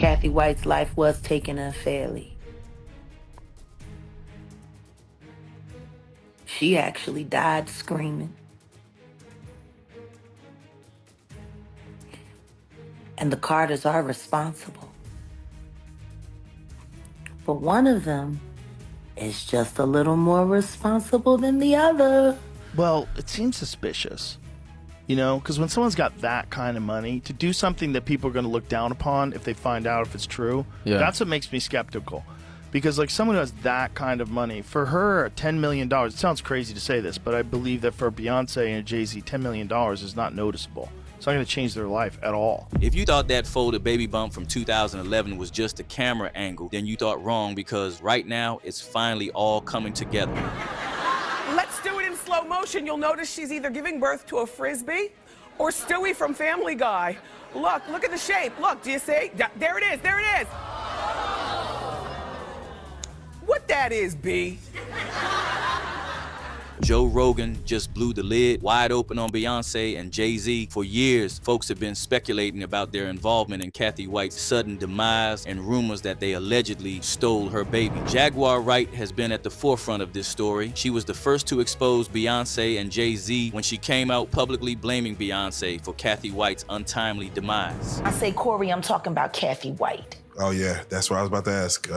Cathy White's life was taken unfairly. She actually died screaming. And the Carters are responsible. But one of them is just a little more responsible than the other. Well, it seems suspicious. You know, because when someone's got that kind of money, to do something that people are going to look down upon if they find out if it's true, that's what makes me skeptical. Because, like, someone who has that kind of money, for her, $10 million, it sounds crazy to say this, but I believe that for Beyonce and Jay Z, $10 million is not noticeable. It's not going to change their life at all. If you thought that folded baby bump from 2011 was just a camera angle, then you thought wrong, because right now, it's finally all coming together. Let's do it in slow motion. You'll notice she's either giving birth to a Frisbee or Stewie from Family Guy. Look at the shape. Look, do you see? There it is, there it is. What that is, B? Joe Rogan just blew the lid wide open on Beyonce and Jay Z. For years, folks have been speculating about their involvement in Cathy White's sudden demise and rumors that they allegedly stole her baby. Jaguar Wright has been at the forefront of this story. She was the first to expose Beyonce and Jay Z when she came out publicly blaming Beyonce for Cathy White's untimely demise. I say, Corey, I'm talking about Cathy White. Oh, yeah, that's what I was about to ask.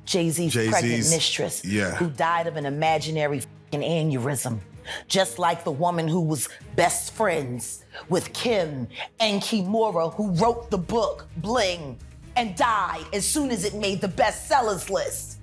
Jay Z's pregnant mistress, who died of an imaginary aneurysm, just like the woman who was best friends with Kim and Kimura, who wrote the book Bling and died as soon as it made the bestsellers list.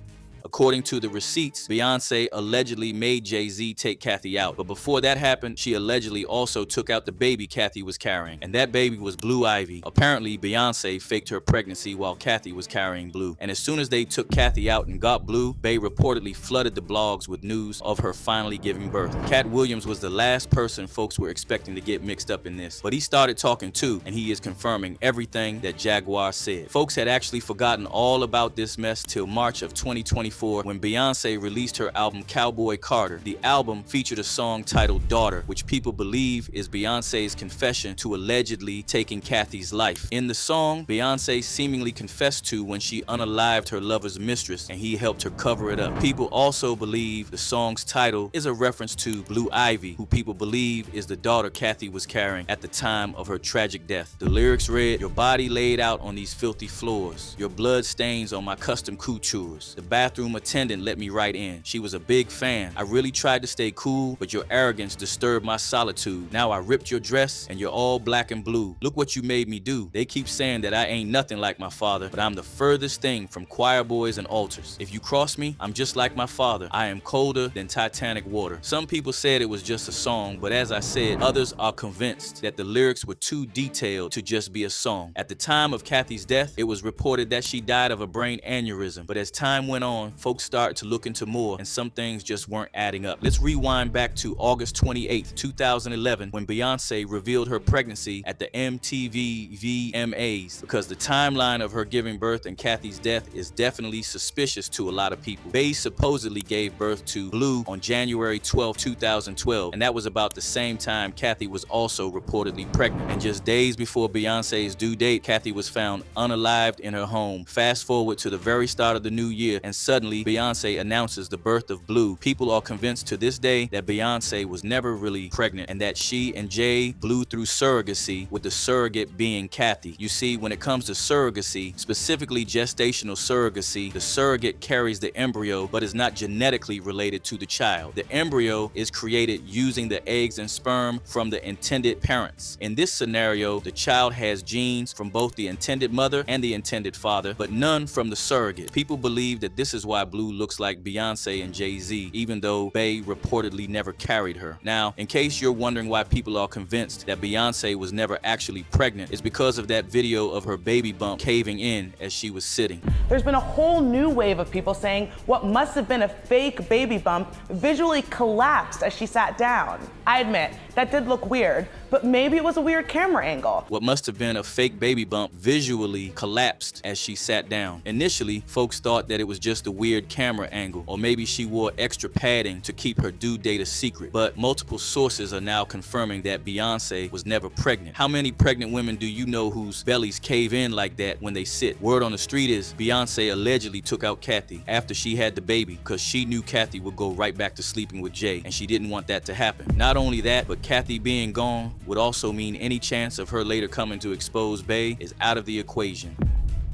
According to the receipts, Beyonce allegedly made Jay Z take Cathy out. But before that happened, she allegedly also took out the baby Cathy was carrying. And that baby was Blue Ivy. Apparently, Beyonce faked her pregnancy while Cathy was carrying Blue. And as soon as they took Cathy out and got Blue, Bey reportedly flooded the blogs with news of her finally giving birth. Cat Williams was the last person folks were expecting to get mixed up in this. But he started talking too, and he is confirming everything that Jaguar said. Folks had actually forgotten all about this mess till March of 2024. When Beyonce released her album Cowboy Carter. The album featured a song titled Daughter, which people believe is Beyonce's confession to allegedly taking Cathy's life. In the song, Beyonce seemingly confessed to when she unalived her lover's mistress, and he helped her cover it up. People also believe the song's title is a reference to Blue Ivy, who people believe is the daughter Cathy was carrying at the time of her tragic death. The lyrics read, "Your body laid out on these filthy floors, your blood stains on my custom coutures. The bathroom attendant let me right in. She was a big fan. I really tried to stay cool, but your arrogance disturbed my solitude. Now I ripped your dress and you're all black and blue. Look what you made me do. They keep saying that I ain't nothing like my father, but I'm the furthest thing from choir boys and altars. If you cross me, I'm just like my father. I am colder than Titanic water." Some people said it was just a song, but as I said, others are convinced that the lyrics were too detailed to just be a song. At the time of Cathy's death, it was reported that she died of a brain aneurysm, but as time went on, folks started to look into more, and some things just weren't adding up. Let's rewind back to August 28th, 2011, when Beyonce revealed her pregnancy at the MTV VMAs, because the timeline of her giving birth and Cathy's death is definitely suspicious to a lot of people. Bey supposedly gave birth to Blue on January 12, 2012, and that was about the same time Cathy was also reportedly pregnant. And just days before Beyonce's due date, Cathy was found unalived in her home. Fast forward to the very start of the new year, and suddenly Beyonce announces the birth of Blue. People are convinced to this day that Beyonce was never really pregnant and that she and Jay blew through surrogacy, with the surrogate being Cathy. You see, when it comes to surrogacy, specifically gestational surrogacy, the surrogate carries the embryo but is not genetically related to the child. The embryo is created using the eggs and sperm from the intended parents. In this scenario, the child has genes from both the intended mother and the intended father, but none from the surrogate. People believe that this is why Blue looks like Beyonce and Jay Z, even though Bey reportedly never carried her. Now, in case you're wondering why people are convinced that Beyonce was never actually pregnant, it's because of that video of her baby bump caving in as she was sitting. There's been a whole new wave of people saying what must have been a fake baby bump visually collapsed as she sat down. I admit, that did look weird, but maybe it was a weird camera angle. What must have been a fake baby bump visually collapsed as she sat down. Initially, folks thought that it was just a weird camera angle, or maybe she wore extra padding to keep her due date a secret. But multiple sources are now confirming that Beyonce was never pregnant. How many pregnant women do you know whose bellies cave in like that when they sit? Word on the street is Beyonce allegedly took out Cathy after she had the baby because she knew Cathy would go right back to sleeping with Jay, and she didn't want that to happen. Not only that, but Cathy being gone would also mean any chance of her later coming to expose Bey is out of the equation.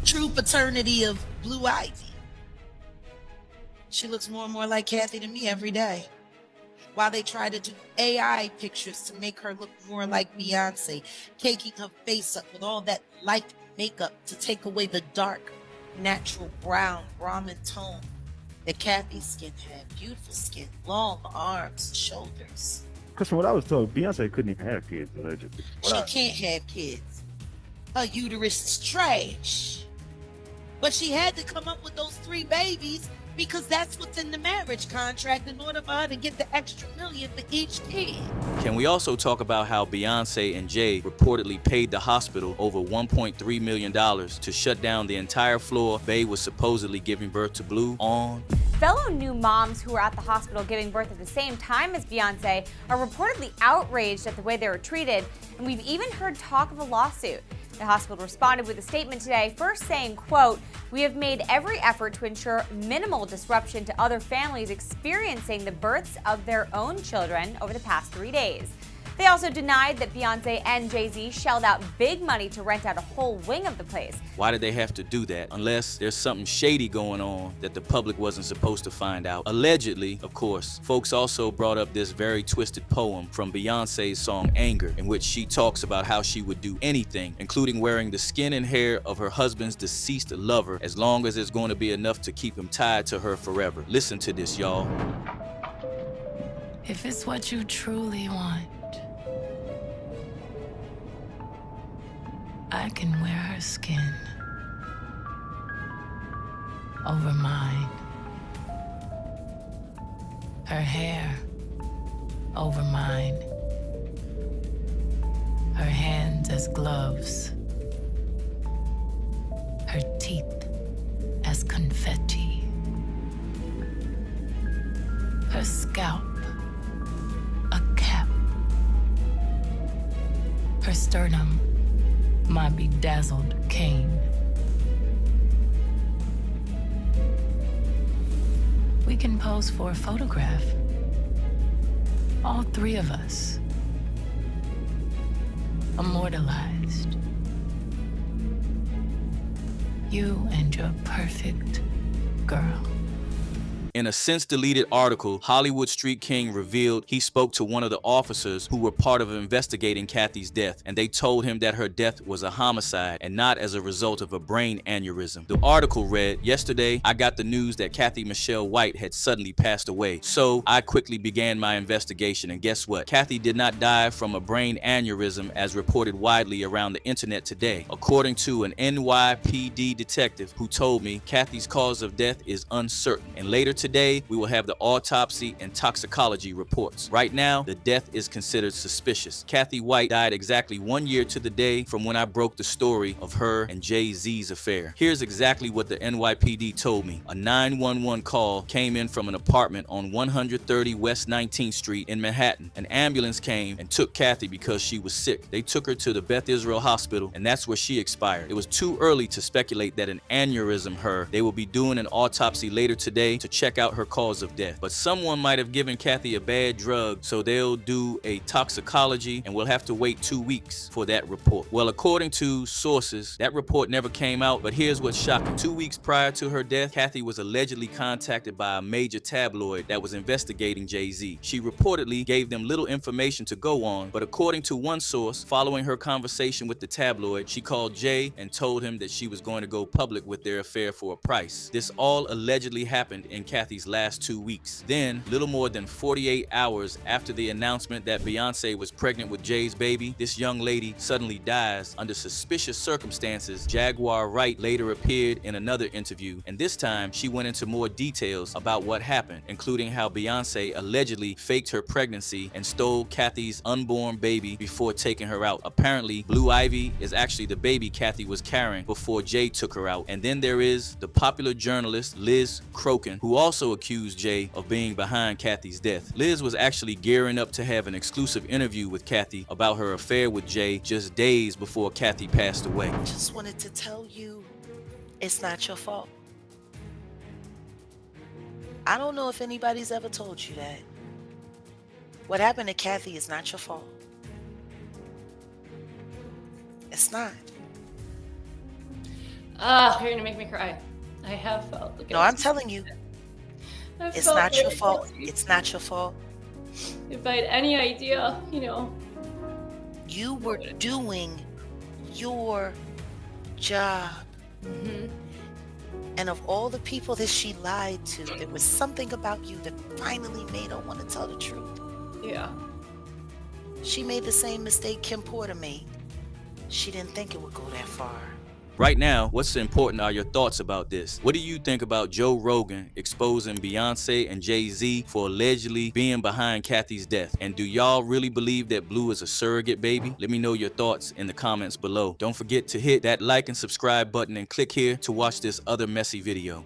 True paternity of Blue Ivy. She looks more and more like Cathy to me every day. While they try to do AI pictures to make her look more like Beyonce, caking her face up with all that light makeup to take away the dark, natural brown Brahmin tone that Cathy's skin had. Beautiful skin, long arms, shoulders. Because from what I was told, Beyonce couldn't even have kids, allegedly. She can't have kids. Her uterus is trash. But she had to come up with those 3 babies because that's what's in the marriage contract in order for her to get the extra $1 million for each kid. Can we also talk about how Beyonce and Jay reportedly paid the hospital over $1.3 million to shut down the entire floor Bey was supposedly giving birth to Blue on? Fellow new moms who were at the hospital giving birth at the same time as Beyonce are reportedly outraged at the way they were treated, and we've even heard talk of a lawsuit. The hospital responded with a statement today, first saying, quote, "We have made every effort to ensure minimal disruption to other families experiencing the births of their own children over the past 3 days." They also denied that Beyonce and Jay Z shelled out big money to rent out a whole wing of the place. Why did they have to do that? Unless there's something shady going on that the public wasn't supposed to find out. Allegedly, of course. Folks also brought up this very twisted poem from Beyonce's song Anger, in which she talks about how she would do anything, including wearing the skin and hair of her husband's deceased lover, as long as it's going to be enough to keep him tied to her forever. Listen to this, y'all. If it's what you truly want, I can wear her skin over mine, her hair over mine, her hands as gloves, her teeth as confetti, her scalp a cap, her sternum my bedazzled cane. We can pose for a photograph, all 3 of us, immortalized. You and your perfect girl. In a since-deleted article, Hollywood Street King revealed he spoke to one of the officers who were part of investigating Cathy's death, and they told him that her death was a homicide and not as a result of a brain aneurysm. The article read, "Yesterday, I got the news that Cathy Michelle White had suddenly passed away. So I quickly began my investigation, and guess what? Cathy did not die from a brain aneurysm as reported widely around the internet today, according to an NYPD detective who told me Cathy's cause of death is uncertain, and later today, we will have the autopsy and toxicology reports. Right now, the death is considered suspicious. Cathy White died exactly 1 year to the day from when I broke the story of her and Jay Z's affair. Here's exactly what the NYPD told me. A 911 call came in from an apartment on 130 West 19th Street in Manhattan. An ambulance came and took Cathy because she was sick. They took her to the Beth Israel Hospital, and that's where she expired. It was too early to speculate that an aneurysm her. They will be doing an autopsy later today to check out her cause of death. But someone might have given Cathy a bad drug, so they'll do a toxicology, and we'll have to wait 2 weeks for that report. Well, according to sources, that report never came out, but here's what's shocking. 2 weeks prior to her death, Cathy was allegedly contacted by a major tabloid that was investigating Jay Z. She reportedly gave them little information to go on, but according to one source, following her conversation with the tabloid, she called Jay and told him that she was going to go public with their affair for a price. This all allegedly happened in Cathy's Cathy's last 2 weeks. Then, little more than 48 hours after the announcement that Beyonce was pregnant with Jay's baby, this young lady suddenly dies under suspicious circumstances. Jaguar Wright later appeared in another interview, and this time she went into more details about what happened, including how Beyonce allegedly faked her pregnancy and stole Cathy's unborn baby before taking her out. Apparently, Blue Ivy is actually the baby Cathy was carrying before Jay took her out. And then there is the popular journalist Liz Crokin, who also accused Jay of being behind Cathy's death. Liz was actually gearing up to have an exclusive interview with Cathy about her affair with Jay just days before Cathy passed away. Just wanted to tell you, it's not your fault. I don't know if anybody's ever told you that. What happened to Cathy is not your fault. It's not. You're gonna make me cry. I have felt. No, I'm telling you. It's not your fault. It's not your fault. If I had any idea, You were doing your job. And of all the people that she lied to, there was something about you that finally made her want to tell the truth. Yeah. She made the same mistake Kim Porter made. She didn't think it would go that far. Right now, what's important are your thoughts about this. What do you think about Joe Rogan exposing Beyonce and Jay Z for allegedly being behind Cathy's death? And do y'all really believe that Blue is a surrogate baby? Let me know your thoughts in the comments below. Don't forget to hit that like and subscribe button and click here to watch this other messy video.